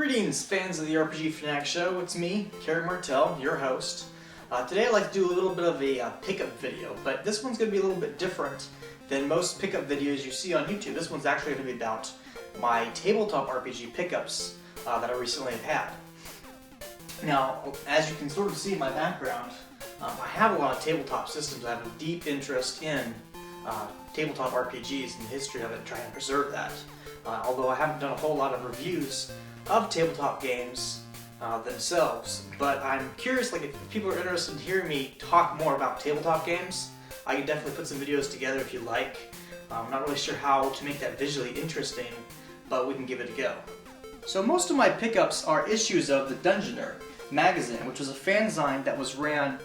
Greetings, fans of the RPG Fanatic show. It's me, Kerry Martell, your host. Today I'd like to do a little bit of a pickup video, but this one's going to be a little bit different than most pickup videos you see on YouTube. This one's actually going to be about my tabletop RPG pickups that I recently have had. Now, as you can sort of see in my background, I have a lot of tabletop systems. I have a deep interest in tabletop RPGs and the history of it, and trying to preserve that. Although I haven't done a whole lot of reviews of tabletop games themselves, but I'm curious, like, if people are interested in hearing me talk more about tabletop games, I can definitely put some videos together if you like. I'm not really sure how to make that visually interesting, but we can give it a go. So most of my pickups are issues of the Dungeoneer magazine, which was a fanzine that was ran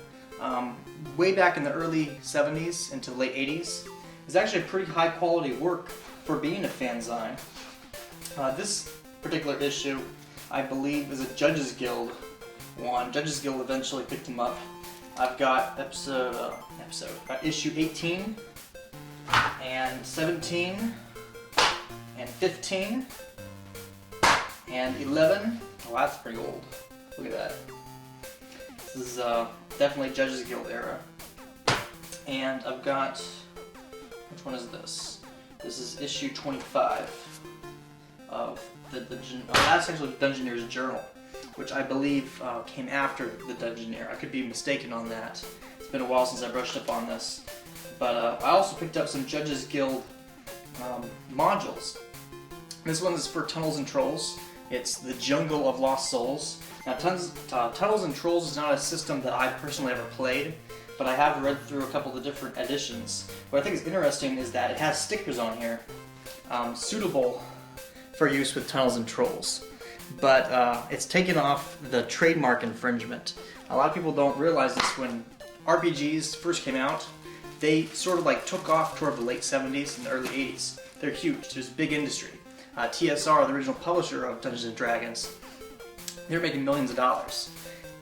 way back in the early 70s into the late 80s. It's actually a pretty high quality work for being a fanzine. This particular issue, I believe, is a Judges Guild one. Judges Guild eventually picked them up. I've got issue 18 and 17 and 15 and 11. Oh, that's pretty old. Look at that. This is definitely Judges Guild era. And I've got, which one is this? This is issue 25 of that's actually the Dungeoneer's Journal, which I believe came after the Dungeoneer. I could be mistaken on that. It's been a while since I brushed up on this. But I also picked up some Judges Guild modules. This one is for Tunnels and Trolls. It's the Jungle of Lost Souls. Now, Tunnels and Trolls is not a system that I personally ever played, but I have read through a couple of the different editions. What I think is interesting is that it has stickers on here, suitable for use with Tunnels and Trolls, but it's taken off the trademark infringement. A lot of people don't realize this. When RPGs first came out, they sort of like took off toward the late 70s and the early 80s. They're huge. There's a big industry. TSR, the original publisher of Dungeons & Dragons, they're making millions of dollars.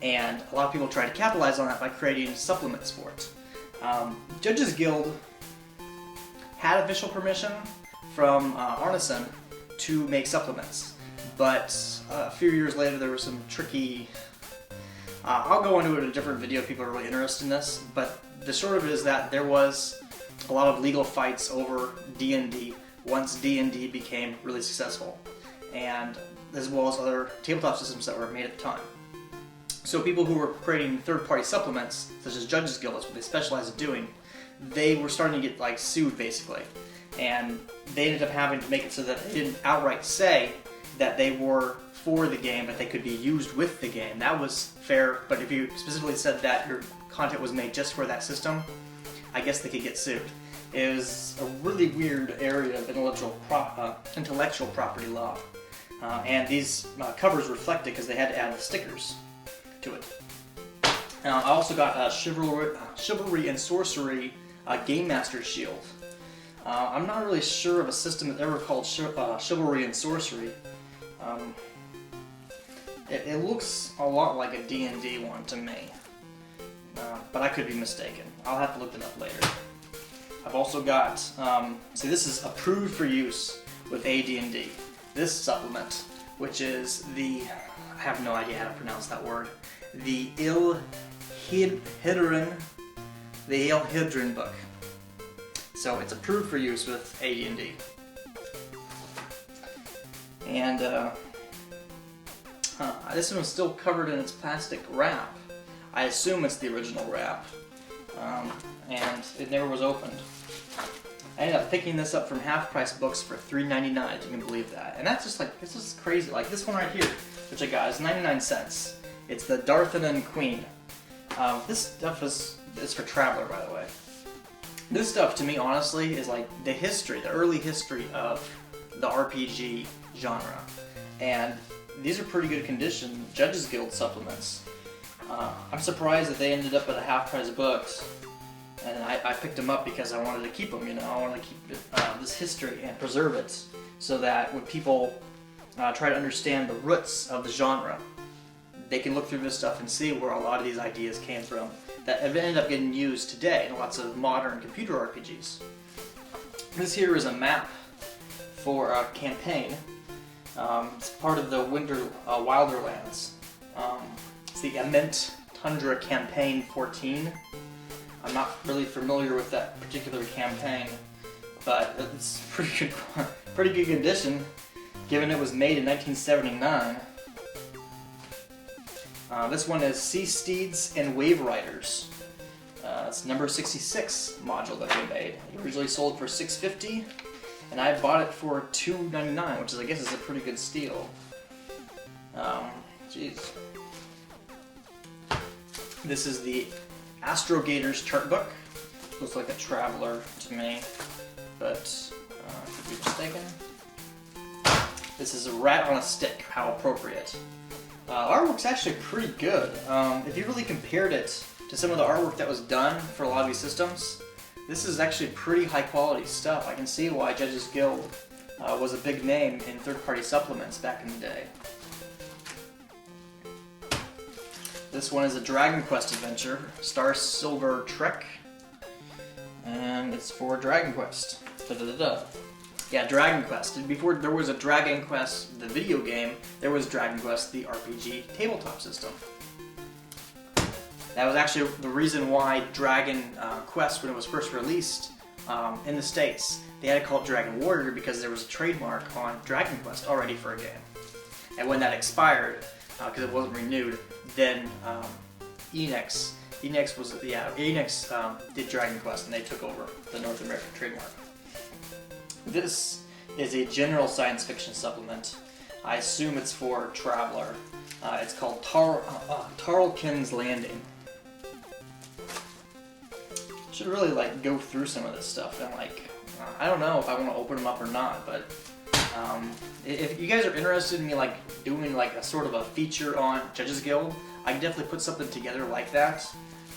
And a lot of people try to capitalize on that by creating supplements for it. Judges Guild had official permission from Arneson to make supplements, but a few years later there was some tricky... I'll go into it in a different video if people are really interested in this, but the short of it is that there was a lot of legal fights over D&D once D&D became really successful, and as well as other tabletop systems that were made at the time. So people who were creating third-party supplements, such as Judges Guild, that's what they specialize in doing, they were starting to get like sued basically. And they ended up having to make it so that they didn't outright say that they were for the game, but they could be used with the game. That was fair, but if you specifically said that your content was made just for that system, I guess they could get sued. It was a really weird area of intellectual property law. And these covers reflect it because they had to add the stickers to it. I also got Chivalry and Sorcery Game Master Shield. I'm not really sure of a system that's ever called Chivalry and Sorcery. It looks a lot like a D&D one to me, but I could be mistaken. I'll have to look it up later. I've also got, see, this is approved for use with AD&D. This supplement, which is the, I have no idea how to pronounce that word, the Ilhydrin book. So it's approved for use with AD&D. And this one's still covered in its plastic wrap. I assume it's the original wrap. And it never was opened. I ended up picking this up from Half Price Books for $3.99, if you can believe that. And that's just like, this is crazy. Like this one right here, which I got, is 99 cents. It's the Darthanan Queen. This stuff is for Traveler, by the way. This stuff, to me, honestly, is like the history, the early history of the RPG genre. And these are pretty good condition Judges Guild supplements. I'm surprised that they ended up at a Half Price Books. And I picked them up because I wanted to keep them, you know. I wanted to keep this history and preserve it so that when people try to understand the roots of the genre, they can look through this stuff and see where a lot of these ideas came from that have ended up getting used today in lots of modern computer RPGs. This here is a map for a campaign It's part of the Wilderlands. It's the Ament Tundra Campaign 14. I'm not really familiar with that particular campaign, but it's pretty good condition, given it was made in 1979. This one is Sea Steeds and Wave Riders. It's number 66 module that we made. It originally sold for $6.50, and I bought it for $2.99, which is, I guess, is a pretty good steal. Jeez. This is the Astrogators chart book. Looks like a traveler to me, but could be mistaken. This is a rat on a stick. How appropriate. Artwork's actually pretty good. If you really compared it to some of the artwork that was done for a lot of these systems, this is actually pretty high quality stuff. I can see why Judges Guild was a big name in third-party supplements back in the day. This one is a Dragon Quest adventure, Star Silver Trek, and it's for Dragon Quest. Yeah, Dragon Quest. Before there was a Dragon Quest, the video game, there was Dragon Quest, the RPG tabletop system. That was actually the reason why Dragon Quest, when it was first released in the States, they had to call it Dragon Warrior because there was a trademark on Dragon Quest already for a game. And when that expired, because it wasn't renewed, then Enix did Dragon Quest, and they took over the North American trademark. This is a general science fiction supplement. I assume it's for Traveler. It's called Tarleton's Landing. Should really go through some of this stuff and I don't know if I want to open them up or not, but if you guys are interested in me doing a sort of a feature on Judges Guild, I can definitely put something together like that.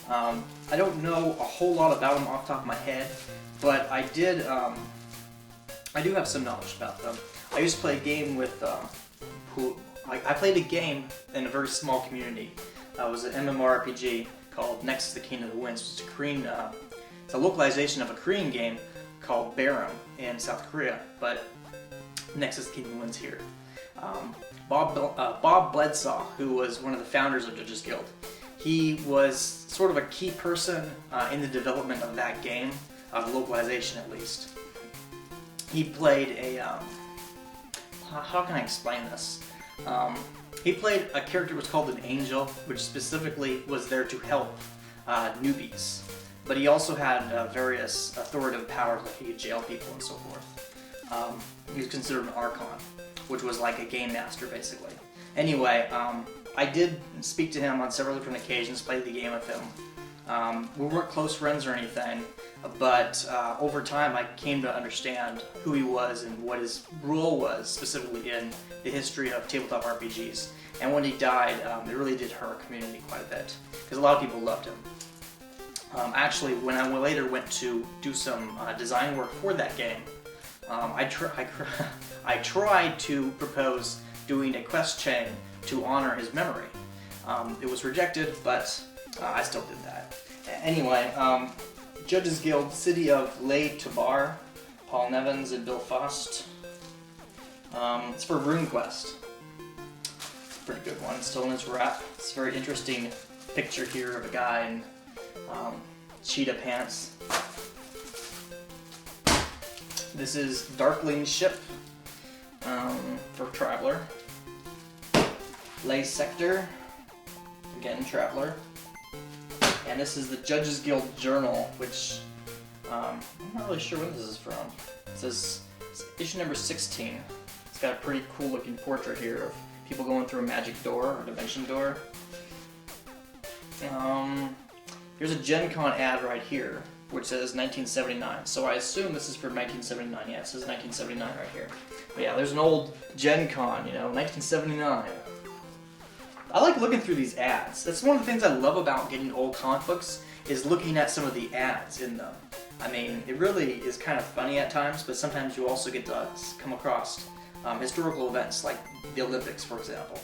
I don't know a whole lot about them off the top of my head, but I do have some knowledge about them. I used to play a game with I played a game in a very small community. It was an MMORPG called Next to the King of the Winds. It's a Korean, it's a localization of a Korean game called Barum in South Korea, but Next is the King of the Winds here. Bob Bledsaw, who was one of the founders of Judges Guild, he was sort of a key person in the development of that game, the localization at least. He played a, how can I explain this? He played a character that was called an angel, which specifically was there to help newbies. But he also had various authoritative powers, like he could jail people and so forth. He was considered an archon, which was like a game master, basically. Anyway, I did speak to him on several different occasions, played the game with him. We weren't close friends or anything, but over time I came to understand who he was and what his role was specifically in the history of tabletop RPGs. And when he died, it really did hurt our community quite a bit, because a lot of people loved him. Actually, when I later went to do some design work for that game, I tried to propose doing a quest chain to honor his memory. It was rejected, but I still did that. Anyway, Judges Guild, City of Les Tobar, Paul Nevins and Bill Faust. It's for RuneQuest. Pretty good one, still in its wrap. It's a very interesting picture here of a guy in cheetah pants. This is Darkling Ship for Traveler. Lay Sector, again Traveler. And this is the Judges Guild Journal, which I'm not really sure what this is from. It says it's issue number 16. It's got a pretty cool looking portrait here of people going through a magic door or dimension door. Here's a Gen Con ad right here, which says 1979. So I assume this is from 1979. Yeah, it says 1979 right here. But yeah, there's an old Gen Con, 1979. I like looking through these ads. That's one of the things I love about getting old comic books, is looking at some of the ads in them. I mean, it really is kind of funny at times, but sometimes you also get to come across historical events like the Olympics, for example.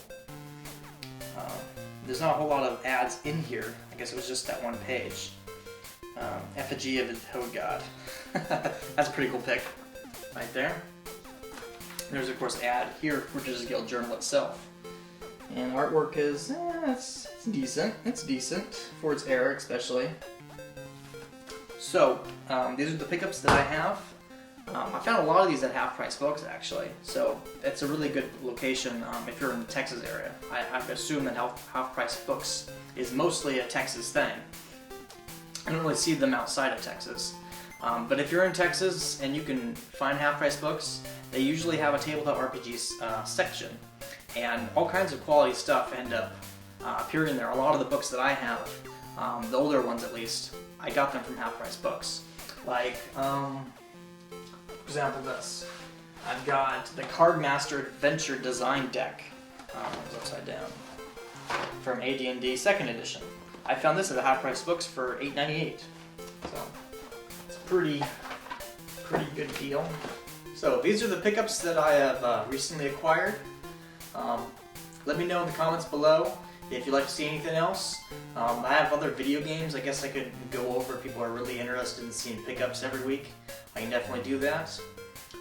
There's not a whole lot of ads in here. I guess it was just that one page. Effigy of the Toad God. That's a pretty cool pic right there. There's of course ad here for Witches Guild Journal itself. And artwork is, it's decent. It's decent for its era, especially. So, these are the pickups that I have. I found a lot of these at half-price books, actually. So, it's a really good location if you're in the Texas area. I assume that half-price books is mostly a Texas thing. I don't really see them outside of Texas. But if you're in Texas and you can find half-price books, they usually have a tabletop RPGs section. And all kinds of quality stuff end up appearing there. A lot of the books that I have, the older ones at least, I got them from half-price books. Like, for example, this. I've got the Cardmaster Adventure Design Deck. It's upside down. From AD&D 2nd edition. I found this at the half-price books for $8.98. So, it's a pretty good deal. So, these are the pickups that I have recently acquired. Let me know in the comments below if you'd like to see anything else. I have other video games I guess I could go over if people are really interested in seeing pickups every week. I can definitely do that.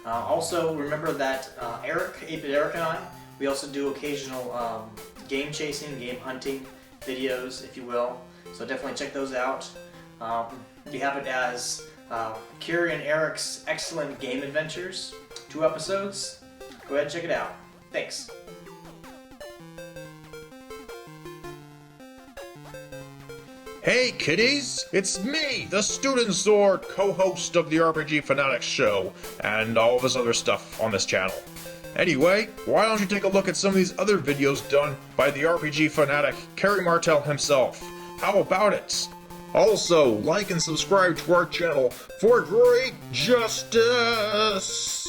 Also, remember that Eric, 8-Bit Eric and I, we also do occasional game chasing, game hunting videos, if you will. So definitely check those out. We have it as Kiri and Eric's Excellent Game Adventures, 2 episodes. Go ahead and check it out. Thanks. Hey kiddies, it's me, the Student Sword, co-host of the RPG Fanatic show, and all of this other stuff on this channel. Anyway, why don't you take a look at some of these other videos done by the RPG Fanatic, Kerry Martell himself? How about it? Also, like and subscribe to our channel for great justice!